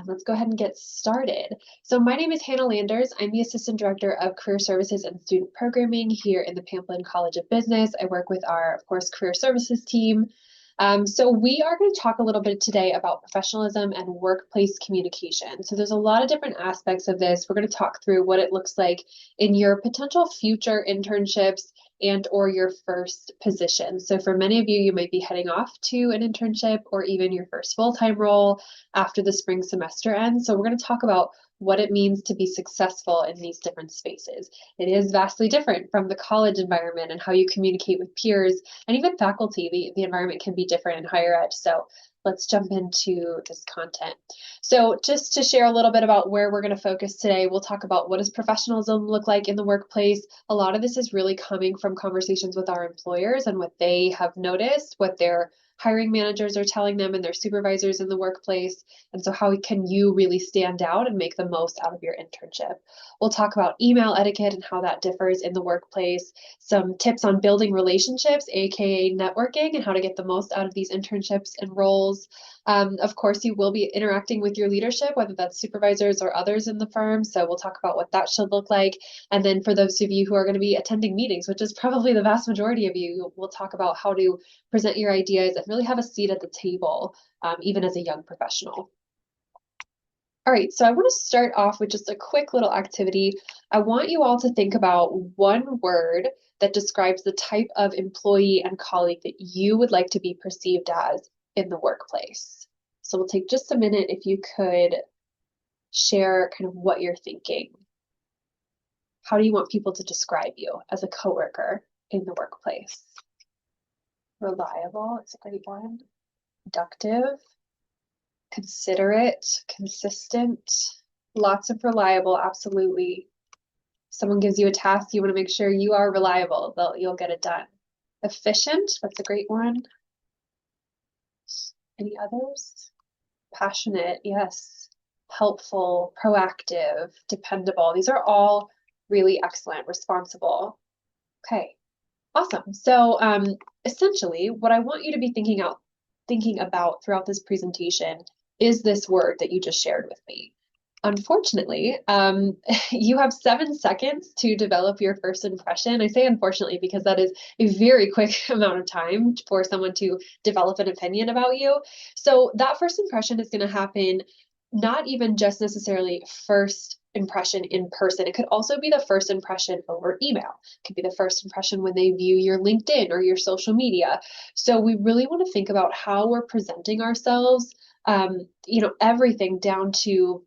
And let's go ahead and get started. So my name is Hannah Landers. I'm the Assistant Director of Career Services and Student Programming here in the Pamplin College of Business. I work with our, of course, Career Services team. So we are going to talk a little bit today about professionalism and workplace communication. So there's a lot of different aspects of this. We're going to talk through what it looks like in your potential future internships and or your first position. So for many of you, you might be heading off to an internship or even your first full-time role after the spring semester ends. So we're going to talk about what it means to be successful in these different spaces. It is vastly different from the college environment and how you communicate with peers and even faculty. The environment can be different in higher ed. So let's jump into this content. So just to share a little bit about where we're going to focus today, we'll talk about what does professionalism look like in the workplace. A lot of this is really coming from conversations with our employers and what they have noticed, what their hiring managers are telling them and their supervisors in the workplace. And so how can you really stand out and make the most out of your internship? We'll talk about email etiquette and how that differs in the workplace, some tips on building relationships, aka networking, and how to get the most out of these internships and roles. Of course, you will be interacting with your leadership, whether that's supervisors or others in the firm. So we'll talk about what that should look like. And then for those of you who are going to be attending meetings, which is probably the vast majority of you, we'll talk about how to present your ideas and really have a seat at the table, even as a young professional. All right, so I want to start off with just a quick little activity. I want you all to think about one word that describes the type of employee and colleague that you would like to be perceived as in the workplace. So we'll take just a minute if you could share kind of what you're thinking. How do you want people to describe you as a coworker in the workplace? Reliable, it's a great one. Productive, considerate, consistent, lots of reliable, absolutely. Someone gives you a task, you want to make sure you are reliable, you'll get it done. Efficient, that's a great one. Any others? Passionate, yes. Helpful, proactive, dependable. These are all really excellent. Responsible. Okay, awesome. So essentially, what I want you to be thinking about throughout this presentation is this word that you just shared with me. Unfortunately, you have 7 seconds to develop your first impression. I say unfortunately because that is a very quick amount of time for someone to develop an opinion about you. So that first impression is going to happen not even just necessarily first impression in person. It could also be the first impression over email. It could be the first impression when they view your LinkedIn or your social media. So we really want to think about how we're presenting ourselves, everything down to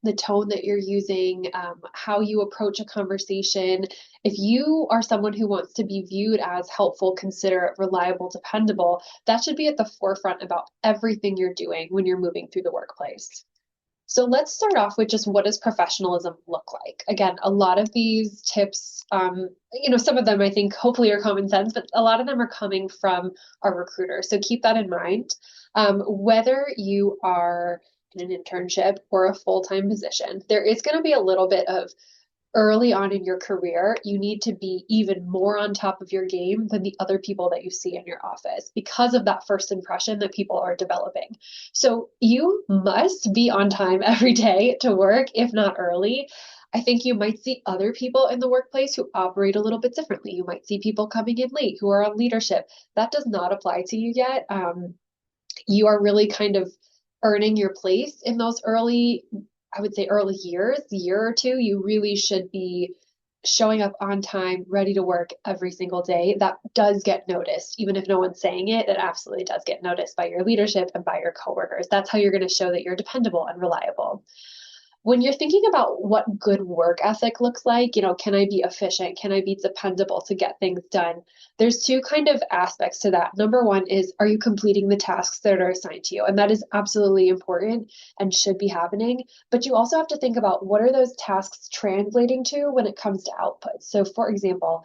the tone that you're using, how you approach a conversation. If you are someone who wants to be viewed as helpful, considerate, reliable, dependable, that should be at the forefront about everything you're doing when you're moving through the workplace. So let's start off with just what does professionalism look like? Again, a lot of these tips, some of them I think hopefully are common sense, but a lot of them are coming from our recruiter. So keep that in mind. Whether you are in an internship or a full-time position, there is going to be a little bit of early on in your career, you need to be even more on top of your game than the other people that you see in your office because of that first impression that people are developing. So you must be on time every day to work, if not early. I think you might see other people in the workplace who operate a little bit differently. You might see people coming in late who are on leadership. That does not apply to you yet. You are really kind of earning your place in those early years, year or two. You really should be showing up on time, ready to work every single day. That does get noticed. Even if no one's saying it, it absolutely does get noticed by your leadership and by your coworkers. That's how you're going to show that you're dependable and reliable. When you're thinking about what good work ethic looks like, can I be efficient? Can I be dependable to get things done? There's 2 kind of aspects to that. Number 1 is, are you completing the tasks that are assigned to you? And that is absolutely important and should be happening. But you also have to think about what are those tasks translating to when it comes to output. So for example,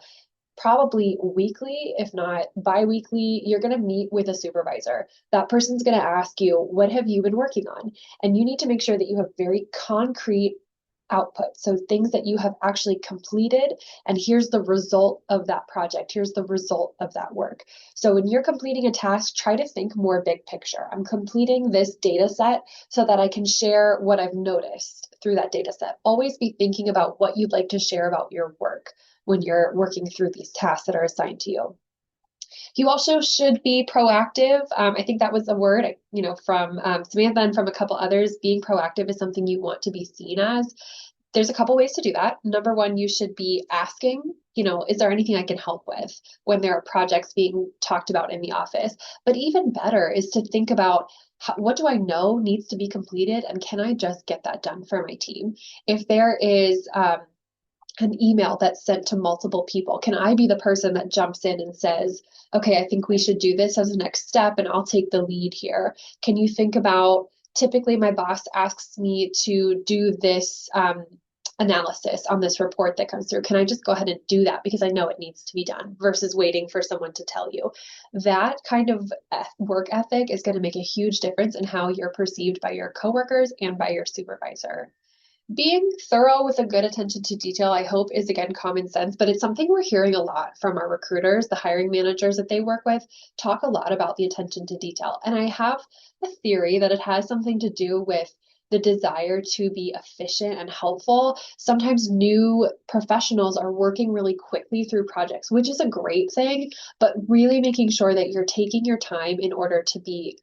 probably weekly, if not bi-weekly, you're going to meet with a supervisor. That person's going to ask you, what have you been working on? And you need to make sure that you have very concrete output. So things that you have actually completed, and here's the result of that project. Here's the result of that work. So when you're completing a task, try to think more big picture. I'm completing this data set so that I can share what I've noticed through that data set. Always be thinking about what you'd like to share about your work when you're working through these tasks that are assigned to you. You also should be proactive. I think that was a word, from Samantha and from a couple others. Being proactive is something you want to be seen as. There's a couple ways to do that. Number one, you should be asking, is there anything I can help with when there are projects being talked about in the office? But even better is to think about what do I know needs to be completed, and can I just get that done for my team? If there is an email that's sent to multiple people, can I be the person that jumps in and says, okay, I think we should do this as a next step, and I'll take the lead here? Can you think about, typically my boss asks me to do this analysis on this report that comes through. Can I just go ahead and do that because I know it needs to be done versus waiting for someone to tell you? That kind of work ethic is going to make a huge difference in how you're perceived by your coworkers and by your supervisor. Being thorough with a good attention to detail, I hope, is again common sense, but it's something we're hearing a lot from our recruiters. The hiring managers that they work with talk a lot about the attention to detail. And I have a theory that it has something to do with the desire to be efficient and helpful. Sometimes new professionals are working really quickly through projects, which is a great thing, but really making sure that you're taking your time in order to be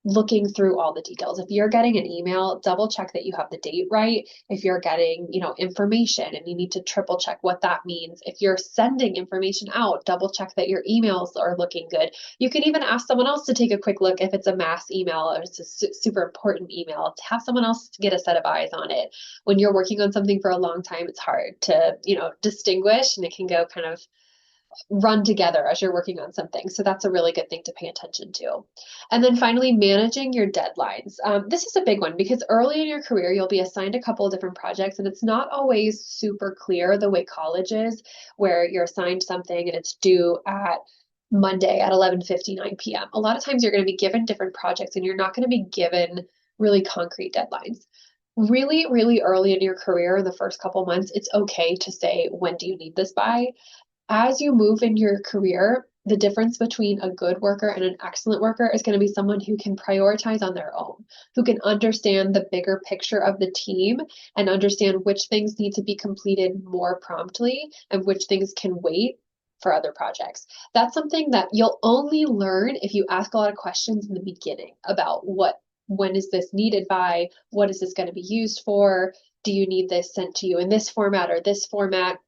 looking through all the details. If you're getting an email, double check that you have the date right. If you're getting, information and you need to triple check what that means. If you're sending information out, double check that your emails are looking good. You can even ask someone else to take a quick look if it's a mass email or it's a super important email, to have someone else to get a set of eyes on it. When you're working on something for a long time, it's hard to, distinguish, and it can go kind of run together as you're working on something. So that's a really good thing to pay attention to. And then finally, managing your deadlines. This is a big one because early in your career, you'll be assigned a couple of different projects, and it's not always super clear the way college is, where you're assigned something and it's due at Monday at 11:59 p.m. A lot of times you're going to be given different projects and you're not going to be given really concrete deadlines. Really, really early in your career, in the first couple months, it's okay to say, when do you need this by? As you move in your career, the difference between a good worker and an excellent worker is going to be someone who can prioritize on their own, who can understand the bigger picture of the team and understand which things need to be completed more promptly and which things can wait for other projects. That's something that you'll only learn if you ask a lot of questions in the beginning about when is this needed by, what is this going to be used for, do you need this sent to you in this format or this format?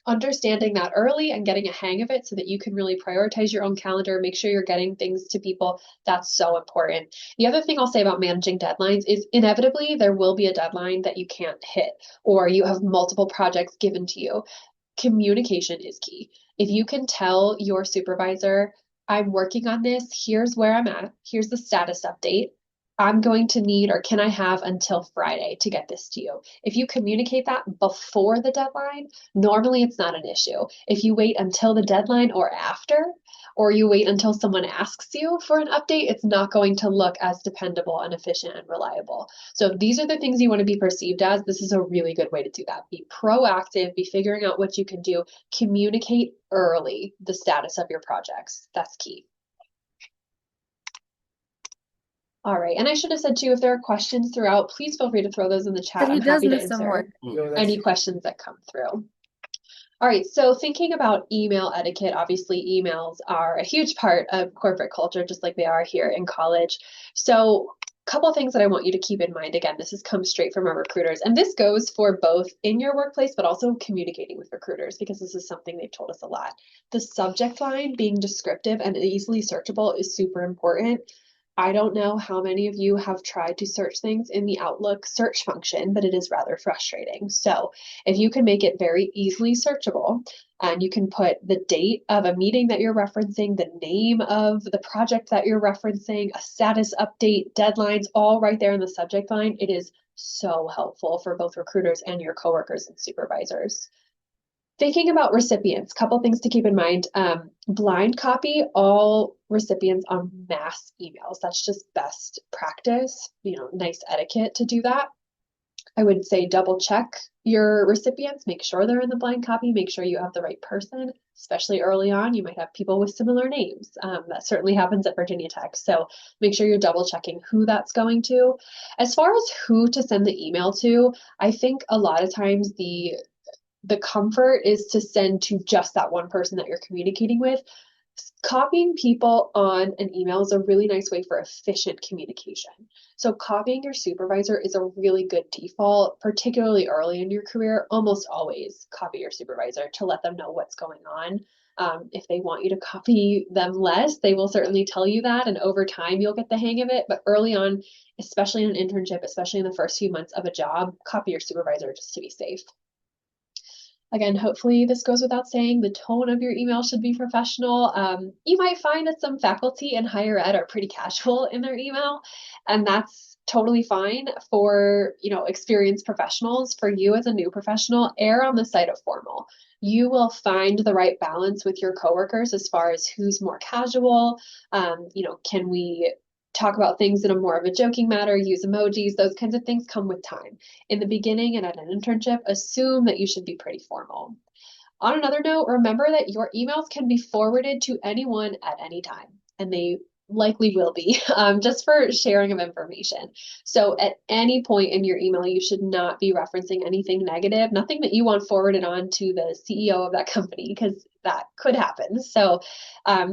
Understanding that early and getting a hang of it so that you can really prioritize your own calendar, make sure you're getting things to people. That's so important. The other thing I'll say about managing deadlines is inevitably there will be a deadline that you can't hit, or you have multiple projects given to you. Communication is key. If you can tell your supervisor, I'm working on this, here's where I'm at, here's the status update. I'm going to need, or can I have until Friday to get this to you? If you communicate that before the deadline, normally it's not an issue. If you wait until the deadline or after, or you wait until someone asks you for an update, it's not going to look as dependable and efficient and reliable. So if these are the things you want to be perceived as, this is a really good way to do that. Be proactive, be figuring out what you can do, communicate early the status of your projects. That's key. All right, and I should have said too, if there are questions throughout, please feel free to throw those in the chat. I'm happy to answer any questions that come through. All right, so thinking about email etiquette, obviously emails are a huge part of corporate culture, just like they are here in college. So a couple of things that I want you to keep in mind. Again, this has come straight from our recruiters, and this goes for both in your workplace, but also communicating with recruiters, because this is something they've told us a lot. The subject line being descriptive and easily searchable is super important. I don't know how many of you have tried to search things in the Outlook search function, but it is rather frustrating. So if you can make it very easily searchable, and you can put the date of a meeting that you're referencing, the name of the project that you're referencing, a status update, deadlines, all right there in the subject line, it is so helpful for both recruiters and your coworkers and supervisors. Thinking about recipients, couple things to keep in mind. Blind copy all recipients on mass emails. That's just best practice, nice etiquette to do that. I would say double check your recipients, make sure they're in the blind copy, make sure you have the right person, especially early on. You might have people with similar names. That certainly happens at Virginia Tech. So make sure you're double checking who that's going to. As far as who to send the email to, I think a lot of times the comfort is to send to just that one person that you're communicating with. Copying people on an email is a really nice way for efficient communication. So copying your supervisor is a really good default, particularly early in your career. Almost always copy your supervisor to let them know what's going on. If they want you to copy them less, they will certainly tell you that, and over time you'll get the hang of it. But early on, especially in an internship, especially in the first few months of a job, copy your supervisor just to be safe. Again, hopefully this goes without saying, the tone of your email should be professional. You might find that some faculty in higher ed are pretty casual in their email, and that's totally fine for, experienced professionals. For you as a new professional, err on the side of formal. You will find the right balance with your coworkers as far as who's more casual. Can we talk about things in a more of a joking manner, use emojis, those kinds of things come with time. In the beginning and at an internship, assume that you should be pretty formal. On another note, remember that your emails can be forwarded to anyone at any time, and they likely will be, just for sharing of information. So at any point in your email, you should not be referencing anything negative, nothing that you want forwarded on to the CEO of that company, because that could happen. So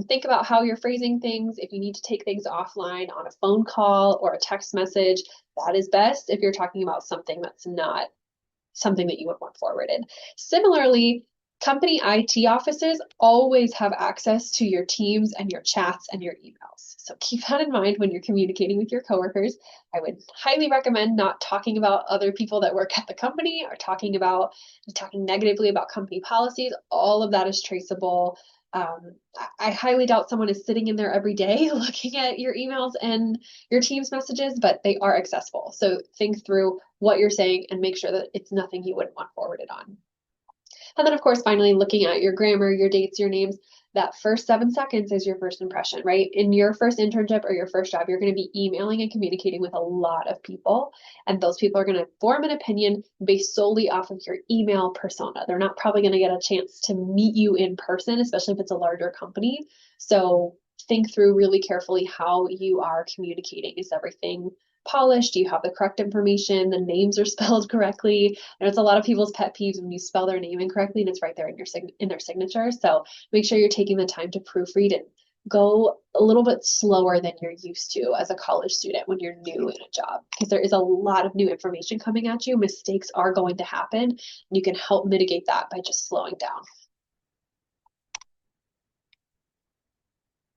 think about how you're phrasing things. If you need to take things offline on a phone call or a text message, that is best if you're talking about something that's not something that you would want forwarded. Similarly, company IT offices always have access to your Teams and your chats and your emails. So keep that in mind when you're communicating with your coworkers. I would highly recommend not talking about other people that work at the company or talking negatively about company policies. All of that is traceable. I highly doubt someone is sitting in there every day looking at your emails and your Teams messages, but they are accessible. So think through what you're saying and make sure that it's nothing you wouldn't want forwarded on. And then, of course, finally, looking at your grammar, your dates, your names, that first 7 seconds is your first impression, right? In your first internship or your first job, you're going to be emailing and communicating with a lot of people, and those people are going to form an opinion based solely off of your email persona. They're not probably going to get a chance to meet you in person, especially if it's a larger company. So think through really carefully how you are communicating. Is everything polished? Do you have the correct information? The names are spelled correctly. I know it's a lot of people's pet peeves when you spell their name incorrectly and it's right there in their signature. So make sure you're taking the time to proofread and go a little bit slower than you're used to as a college student when you're new in a job, because there is a lot of new information coming at you. Mistakes are going to happen, and you can help mitigate that by just slowing down.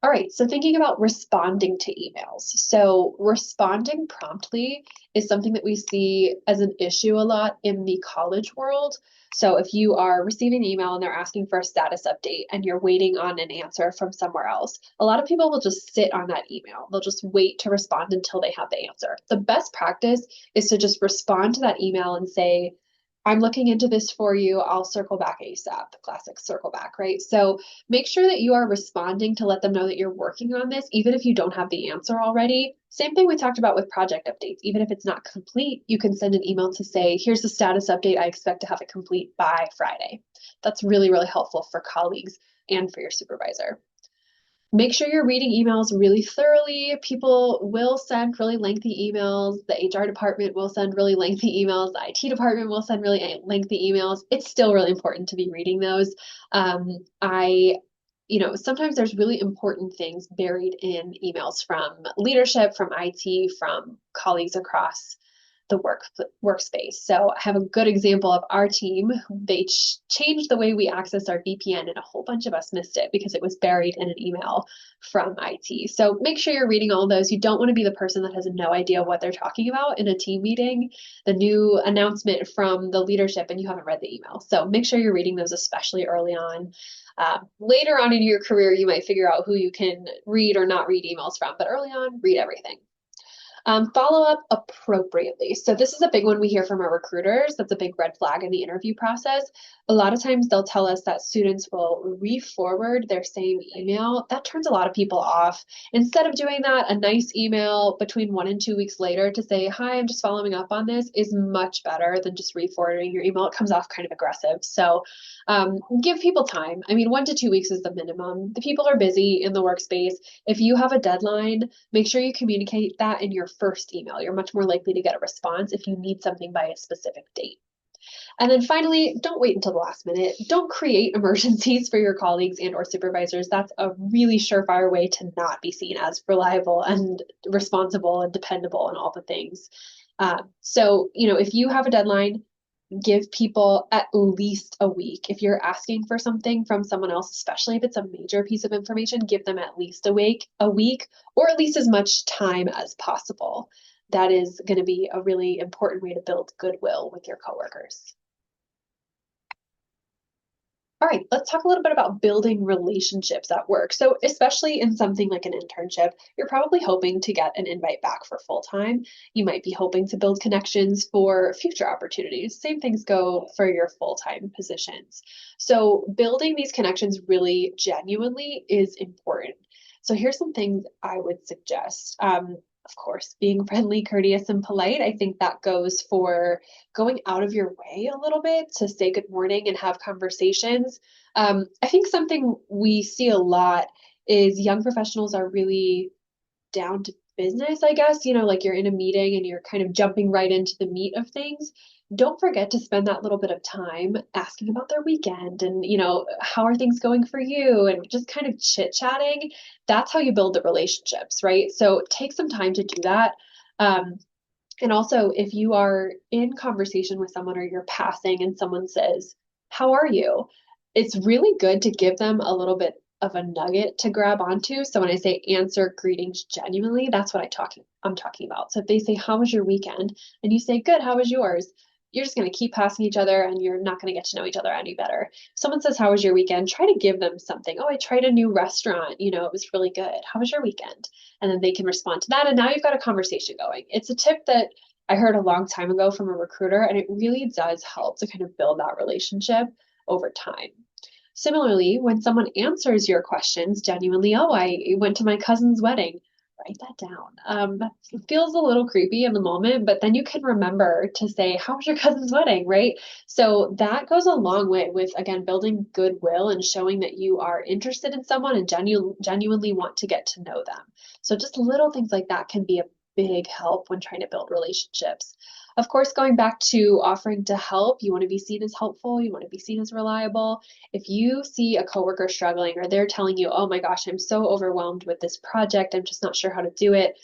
All right, so thinking about responding to emails. So responding promptly is something that we see as an issue a lot in the college world. So if you are receiving an email and they're asking for a status update and you're waiting on an answer from somewhere else, a lot of people will just sit on that email. They'll just wait to respond until they have the answer. The best practice is to just respond to that email and say, I'm looking into this for you. I'll circle back ASAP, the classic circle back, right? So make sure that you are responding to let them know that you're working on this, even if you don't have the answer already. Same thing we talked about with project updates. Even if it's not complete, you can send an email to say, here's the status update. I expect to have it complete by Friday. That's really, really helpful for colleagues and for your supervisor. Make sure you're reading emails really thoroughly. People will send really lengthy emails. The HR department will send really lengthy emails. The IT department will send really lengthy emails. It's still really important to be reading those. Sometimes there's really important things buried in emails from leadership, from IT, from colleagues across the workspace. So I have a good example of our team. They changed the way we access our VPN, and a whole bunch of us missed it because it was buried in an email from IT. So make sure you're reading all those. You don't want to be the person that has no idea what they're talking about in a team meeting, the new announcement from the leadership, and you haven't read the email. So make sure you're reading those, especially early on. Later on in your career, you might figure out who you can read or not read emails from, but early on, read everything. Follow up appropriately. So this is a big one we hear from our recruiters. That's a big red flag in the interview process. A lot of times they'll tell us that students will re-forward their same email. That turns a lot of people off. Instead of doing that, a nice email between 1 and 2 weeks later to say, hi, I'm just following up on this is much better than just re-forwarding your email. It comes off kind of aggressive. So give people time. I mean, 1 to 2 weeks is the minimum. The people are busy in the workspace. If you have a deadline, make sure you communicate that in your first email. You're much more likely to get a response if you need something by a specific date. And then finally, don't wait until the last minute. Don't create emergencies for your colleagues and or supervisors. That's a really surefire way to not be seen as reliable and responsible and dependable and all the things. So, if you have a deadline, give people at least a week. If you're asking for something from someone else, especially if it's a major piece of information, give them at least a week, or at least as much time as possible. That is going to be a really important way to build goodwill with your coworkers. All right, let's talk a little bit about building relationships at work. So, especially in something like an internship, you're probably hoping to get an invite back for full time. You might be hoping to build connections for future opportunities. Same things go for your full time positions. So, building these connections really genuinely is important. So, here's some things I would suggest. Of course, being friendly, courteous, and polite. I think that goes for going out of your way a little bit to say good morning and have conversations. I think something we see a lot is young professionals are really down to business, I guess, like you're in a meeting and you're kind of jumping right into the meat of things. Don't forget to spend that little bit of time asking about their weekend and, how are things going for you and just kind of chit-chatting. That's how you build the relationships, right? So take some time to do that. And also, if you are in conversation with someone or you're passing and someone says, how are you? It's really good to give them a little bit of a nugget to grab onto. So when I say answer greetings genuinely, that's what I'm talking about. So if they say, how was your weekend? And you say, good, how was yours? You're just going to keep passing each other and you're not going to get to know each other any better. If someone says, how was your weekend? Try to give them something. Oh, I tried a new restaurant. It was really good. How was your weekend? And then they can respond to that. And now you've got a conversation going. It's a tip that I heard a long time ago from a recruiter, and it really does help to kind of build that relationship over time. Similarly, when someone answers your questions genuinely, oh, I went to my cousin's wedding, write that down. That feels a little creepy in the moment, but then you can remember to say, how was your cousin's wedding, right? So that goes a long way with, again, building goodwill and showing that you are interested in someone and genuinely want to get to know them. So just little things like that can be a big help when trying to build relationships. Of course, going back to offering to help, you want to be seen as helpful, you want to be seen as reliable. If you see a coworker struggling or they're telling you, oh my gosh, I'm so overwhelmed with this project, I'm just not sure how to do it.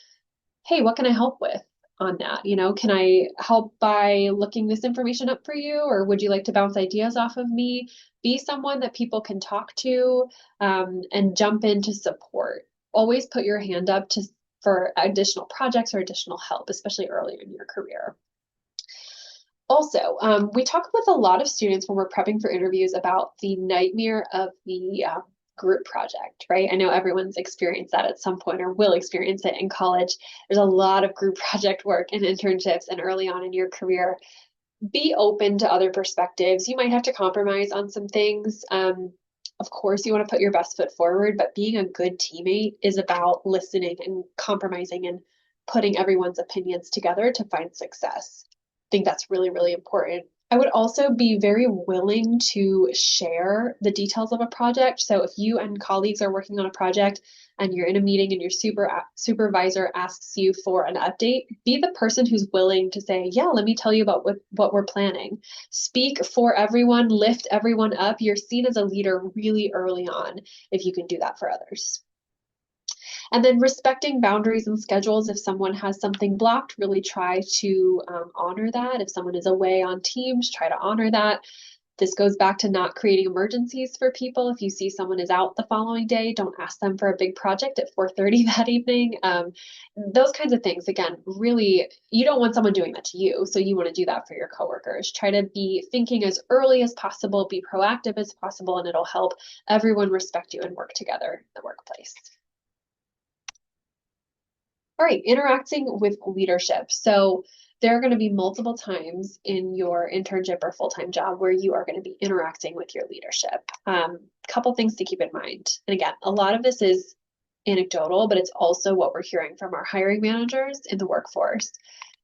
Hey, what can I help with on that? Can I help by looking this information up for you? Or would you like to bounce ideas off of me? Be someone that people can talk to and jump in to support. Always put your hand up for additional projects or additional help, especially earlier in your career. Also, we talk with a lot of students when we're prepping for interviews about the nightmare of the group project, right? I know everyone's experienced that at some point or will experience it in college. There's a lot of group project work and internships and early on in your career. Be open to other perspectives. You might have to compromise on some things. Of course, you want to put your best foot forward, but being a good teammate is about listening and compromising and putting everyone's opinions together to find success. I think that's really, really important. I would also be very willing to share the details of a project. So if you and colleagues are working on a project and you're in a meeting and your supervisor asks you for an update, be the person who's willing to say, yeah, let me tell you about what we're planning. Speak for everyone, lift everyone up. You're seen as a leader really early on if you can do that for others. And then respecting boundaries and schedules. If someone has something blocked, really try to honor that. If someone is away on Teams, try to honor that. This goes back to not creating emergencies for people. If you see someone is out the following day, don't ask them for a big project at 4:30 that evening. Those kinds of things. Again, really, you don't want someone doing that to you, so you want to do that for your coworkers. Try to be thinking as early as possible, be proactive as possible, and it'll help everyone respect you and work together in the workplace. All right, interacting with leadership. So there are going to be multiple times in your internship or full-time job where you are going to be interacting with your leadership. Couple things to keep in mind. And again, a lot of this is anecdotal, but it's also what we're hearing from our hiring managers in the workforce.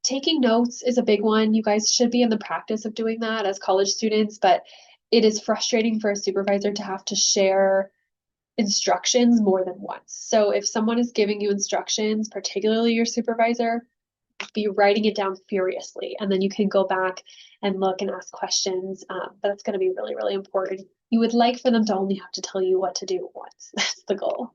Taking notes is a big one. You guys should be in the practice of doing that as college students, but it is frustrating for a supervisor to have to share instructions more than once. So if someone is giving you instructions, particularly your supervisor, be writing it down furiously, and then you can go back and look and ask questions. But that's going to be really, really important. You would like for them to only have to tell you what to do once. That's the goal.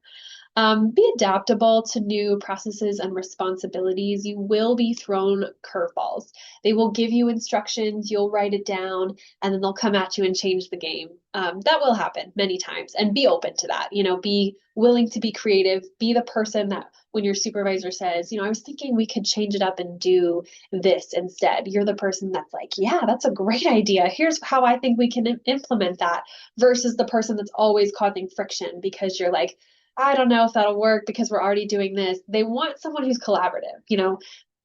Be adaptable to new processes and responsibilities. You will be thrown curveballs. They will give you instructions, you'll write it down, and then they'll come at you and change the game. That will happen many times, and be open to that. Be willing to be creative. Be the person that when your supervisor says, I was thinking we could change it up and do this instead, you're the person that's like, yeah, that's a great idea. Here's how I think we can implement that, versus the person that's always causing friction because you're like, I don't know if that'll work because we're already doing this. They want someone who's collaborative.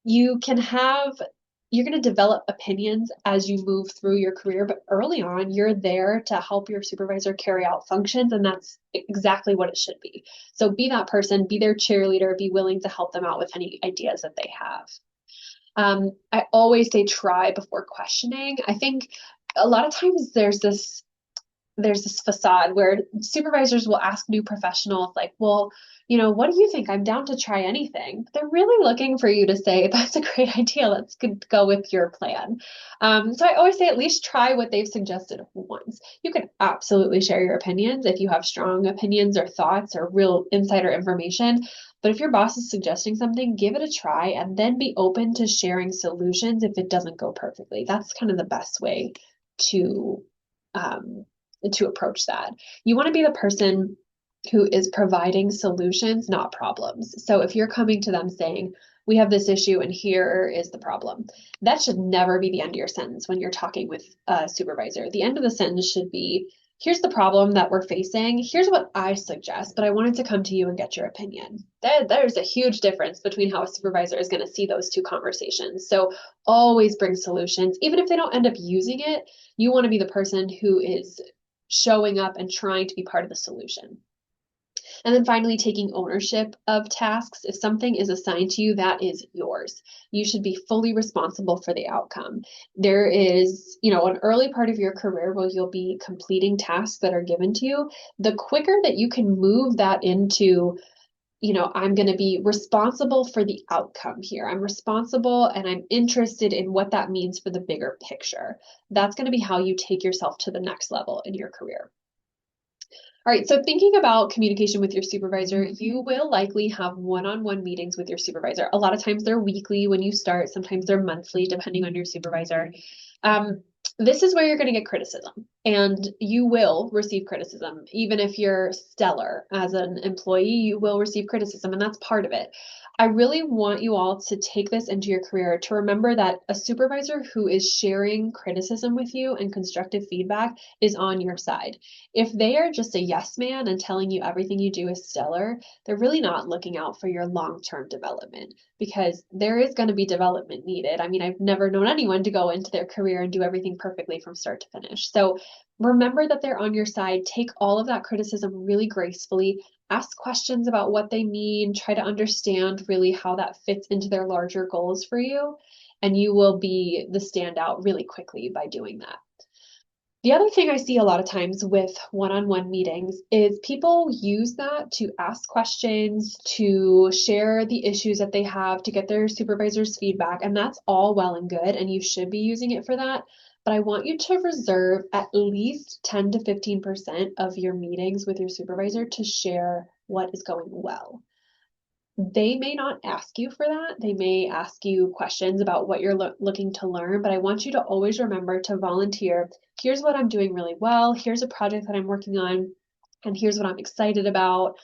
You can have, you're going to develop opinions as you move through your career, but early on, you're there to help your supervisor carry out functions, and that's exactly what it should be. So be that person, be their cheerleader, be willing to help them out with any ideas that they have. I always say try before questioning. I think a lot of times there's this facade where supervisors will ask new professionals like, well, what do you think? I'm down to try anything. But they're really looking for you to say, that's a great idea. Let's go with your plan. So I always say at least try what they've suggested once. You can absolutely share your opinions if you have strong opinions or thoughts or real insider information. But if your boss is suggesting something, give it a try and then be open to sharing solutions if it doesn't go perfectly. That's kind of the best way to um, to approach that. You want to be the person who is providing solutions, not problems. So if you're coming to them saying, we have this issue and here is the problem, that should never be the end of your sentence when you're talking with a supervisor. The end of the sentence should be, here's the problem that we're facing. Here's what I suggest, but I wanted to come to you and get your opinion. There's a huge difference between how a supervisor is going to see those two conversations. So always bring solutions. Even if they don't end up using it, you want to be the person who is showing up and trying to be part of the solution. And then finally, taking ownership of tasks. If something is assigned to you, that is yours. You should be fully responsible for the outcome. There is, an early part of your career where you'll be completing tasks that are given to you. The quicker that you can move that into, I'm going to be responsible for the outcome here. I'm responsible and I'm interested in what that means for the bigger picture. That's going to be how you take yourself to the next level in your career. All right, so thinking about communication with your supervisor, you will likely have one-on-one meetings with your supervisor. A lot of times they're weekly when you start, sometimes they're monthly, depending on your supervisor. This is where you're going to get criticism, and you will receive criticism. Even if you're stellar as an employee, you will receive criticism, and that's part of it. I really want you all to take this into your career to remember that a supervisor who is sharing criticism with you and constructive feedback is on your side. If they are just a yes man and telling you everything you do is stellar, they're really not looking out for your long-term development, because there is going to be development needed. I mean, I've never known anyone to go into their career and do everything perfectly from start to finish. So remember that they're on your side. Take all of that criticism really gracefully. Ask questions about what they mean. Try to understand really how that fits into their larger goals for you. And you will be the standout really quickly by doing that. The other thing I see a lot of times with one-on-one meetings is people use that to ask questions, to share the issues that they have, to get their supervisor's feedback, and that's all well and good, and you should be using it for that. But I want you to reserve at least 10 to 15% of your meetings with your supervisor to share what is going well. They may not ask you for that. They may ask you questions about what you're looking to learn, but I want you to always remember to volunteer. Here's what I'm doing really well. Here's a project that I'm working on, and here's what I'm excited about.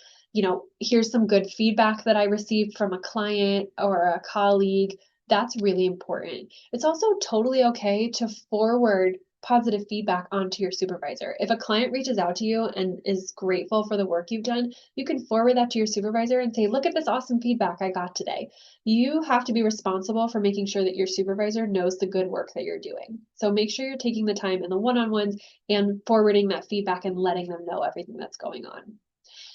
Here's some good feedback that I received from a client or a colleague. That's really important. It's also totally okay to forward positive feedback onto your supervisor. If a client reaches out to you and is grateful for the work you've done, you can forward that to your supervisor and say, look at this awesome feedback I got today. You have to be responsible for making sure that your supervisor knows the good work that you're doing. So make sure you're taking the time in the one-on-ones and forwarding that feedback and letting them know everything that's going on.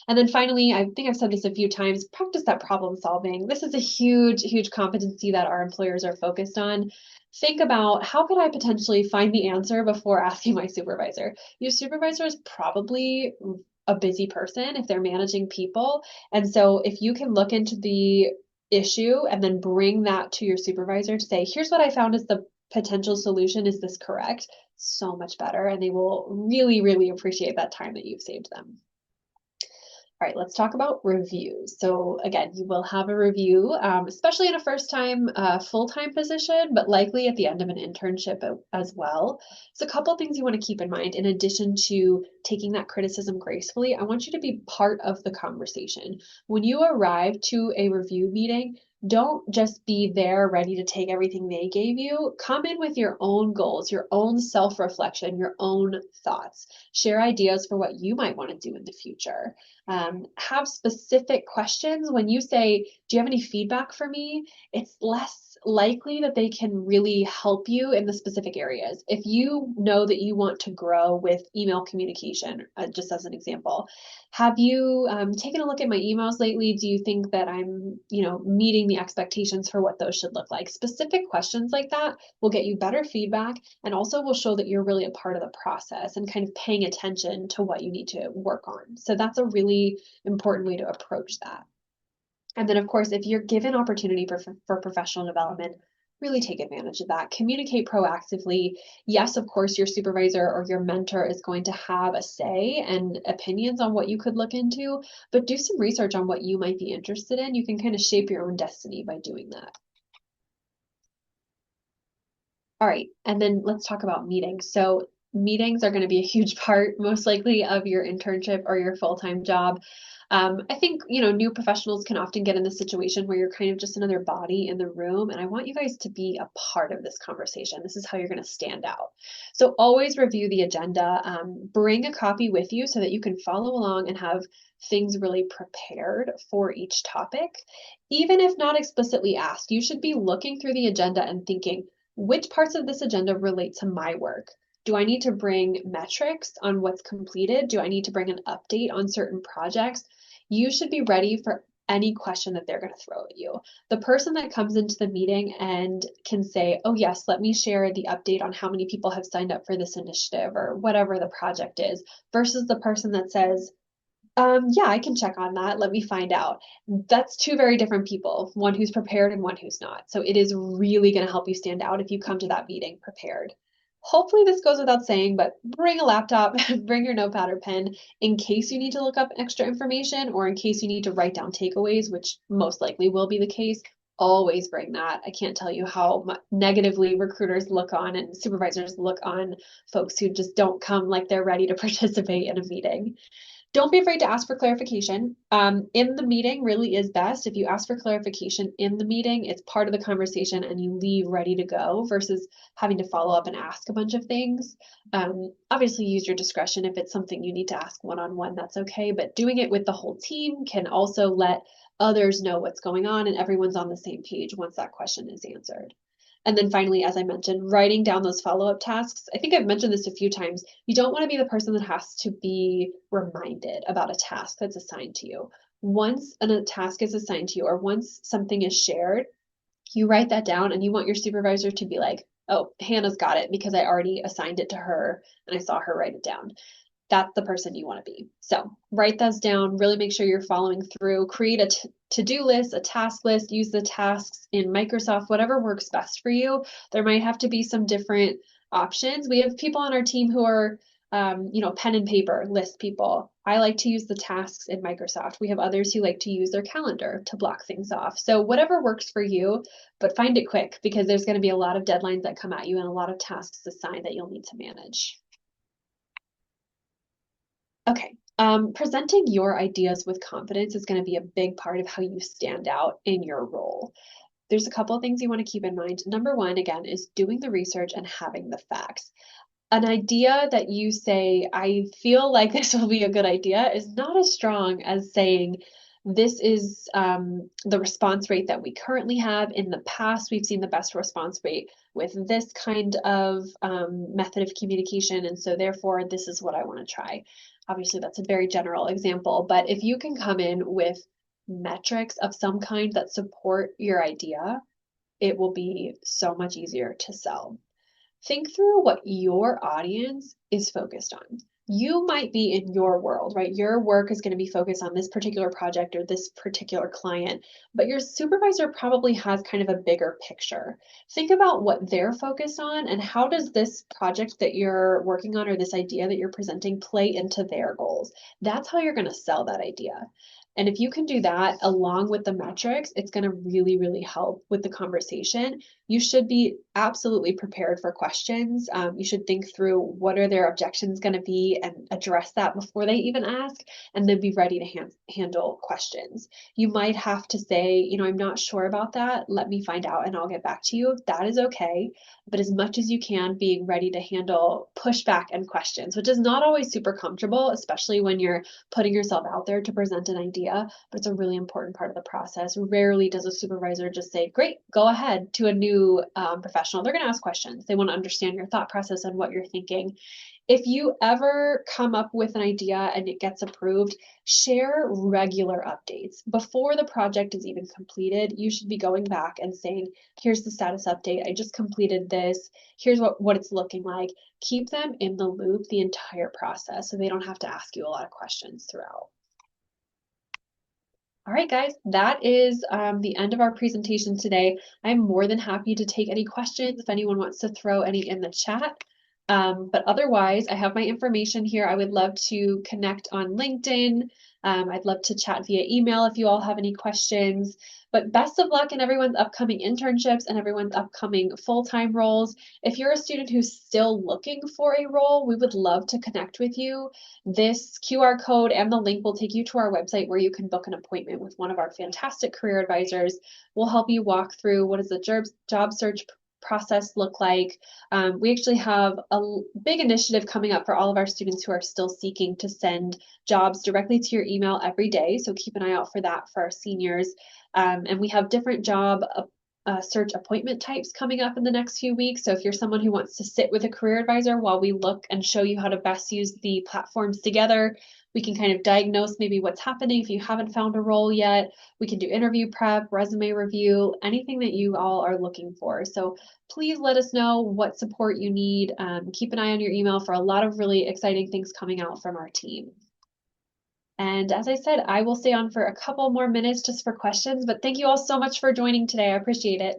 And then finally, I think I've said this a few times, practice that problem solving. This is a huge, huge competency that our employers are focused on. Think about how could I potentially find the answer before asking my supervisor? Your supervisor is probably a busy person if they're managing people. And so if you can look into the issue and then bring that to your supervisor to say, here's what I found is the potential solution. Is this correct? So much better. And they will really, really appreciate that time that you've saved them. All right, let's talk about reviews. So again, you will have a review, especially in a first-time full-time position, but likely at the end of an internship as well. So a couple things you want to keep in mind, in addition to taking that criticism gracefully, I want you to be part of the conversation. When you arrive to a review meeting, don't just be there ready to take everything they gave you. Come in with your own goals, your own self-reflection, your own thoughts. Share ideas for what you might want to do in the future. Have specific questions. When you say, do you have any feedback for me? It's less likely that they can really help you in the specific areas. If you know that you want to grow with email communication, just as an example, have you taken a look at my emails lately? Do you think that I'm, meeting the expectations for what those should look like? Specific questions like that will get you better feedback and also will show that you're really a part of the process and kind of paying attention to what you need to work on. So that's a really important way to approach that. And then, of course, if you're given opportunity for professional development, really take advantage of that. Communicate proactively. Yes, of course, your supervisor or your mentor is going to have a say and opinions on what you could look into, but do some research on what you might be interested in. You can kind of shape your own destiny by doing that. All right, and then let's talk about meetings. So meetings are going to be a huge part, most likely, of your internship or your full-time job. I think, new professionals can often get in this situation where you're kind of just another body in the room, and I want you guys to be a part of this conversation. This is how you're going to stand out. So always review the agenda. Bring a copy with you so that you can follow along and have things really prepared for each topic. Even if not explicitly asked, you should be looking through the agenda and thinking, which parts of this agenda relate to my work? Do I need to bring metrics on what's completed? Do I need to bring an update on certain projects? You should be ready for any question that they're going to throw at you. The person that comes into the meeting and can say, oh yes, let me share the update on how many people have signed up for this initiative or whatever the project is, versus the person that says, yeah, I can check on that. Let me find out. That's two very different people, one who's prepared and one who's not. So it is really going to help you stand out if you come to that meeting prepared. Hopefully this goes without saying, but bring a laptop, bring your notepad or pen in case you need to look up extra information or in case you need to write down takeaways, which most likely will be the case. Always bring that. I can't tell you how negatively recruiters look on and supervisors look on folks who just don't come like they're ready to participate in a meeting. Don't be afraid to ask for clarification. In the meeting really is best. If you ask for clarification in the meeting, it's part of the conversation and you leave ready to go versus having to follow up and ask a bunch of things. Obviously use your discretion. If it's something you need to ask one-on-one, that's okay. But doing it with the whole team can also let others know what's going on and everyone's on the same page once that question is answered. And then finally, as I mentioned, writing down those follow-up tasks. I think I've mentioned this a few times. You don't want to be the person that has to be reminded about a task that's assigned to you. Once a task is assigned to you or once something is shared, you write that down and you want your supervisor to be like, oh, Hannah's got it because I already assigned it to her and I saw her write it down. That's the person you want to be. So write those down, really make sure you're following through, create a to-do list, a task list, use the tasks in Microsoft, whatever works best for you. There might have to be some different options. We have people on our team who are, pen and paper list people. I like to use the tasks in Microsoft. We have others who like to use their calendar to block things off. So whatever works for you, but find it quick because there's going to be a lot of deadlines that come at you and a lot of tasks assigned that you'll need to manage. Okay, presenting your ideas with confidence is going to be a big part of how you stand out in your role. There's a couple of things you want to keep in mind. Number one, again, is doing the research and having the facts. an idea that you say, I feel like this will be a good idea, is not as strong as saying, this is the response rate that we currently have. In the past, we've seen the best response rate with this kind of method of communication, and so therefore, this is what I want to try. Obviously, that's a very general example, but if you can come in with metrics of some kind that support your idea, it will be so much easier to sell. Think through what your audience is focused on. You might be in your world, right? Your work is going to be focused on this particular project or this particular client, but your supervisor probably has kind of a bigger picture. Think about what they're focused on and how does this project that you're working on or this idea that you're presenting play into their goals. That's how you're going to sell that idea. And if you can do that along with the metrics, it's going to really, really help with the conversation. You should be absolutely prepared for questions. You should think through what are their objections going to be and address that before they even ask, and then be ready to handle questions. You might have to say, you know, I'm not sure about that. Let me find out and I'll get back to you. That is okay. But as much as you can, being ready to handle pushback and questions, which is not always super comfortable, especially when you're putting yourself out there to present an idea, but it's a really important part of the process. Rarely does a supervisor just say, great, go ahead, to a new professional. They're going to ask questions. They want to understand your thought process and what you're thinking. If you ever come up with an idea and it gets approved, share regular updates. Before the project is even completed, you should be going back and saying, here's the status update. I just completed this. Here's what it's looking like. Keep them in the loop the entire process so they don't have to ask you a lot of questions throughout. All right, guys, that is the end of our presentation today. I'm more than happy to take any questions if anyone wants to throw any in the chat. But otherwise, I have my information here. I would love to connect on LinkedIn. I'd love to chat via email if you all have any questions. But best of luck in everyone's upcoming internships and everyone's upcoming full-time roles. If you're a student who's still looking for a role, we would love to connect with you. This QR code and the link will take you to our website where you can book an appointment with one of our fantastic career advisors. We'll help you walk through what does the job search process look like. We actually have a big initiative coming up for all of our students who are still seeking to send jobs directly to your email every day. So keep an eye out for that for our seniors. And we have different job search appointment types coming up in the next few weeks. So if you're someone who wants to sit with a career advisor while we look and show you how to best use the platforms together, we can kind of diagnose maybe what's happening if you haven't found a role yet. We can do interview prep, resume review, anything that you all are looking for. So please let us know what support you need. Keep an eye on your email for a lot of really exciting things coming out from our team. And as I said, I will stay on for a couple more minutes just for questions, but thank you all so much for joining today. I appreciate it.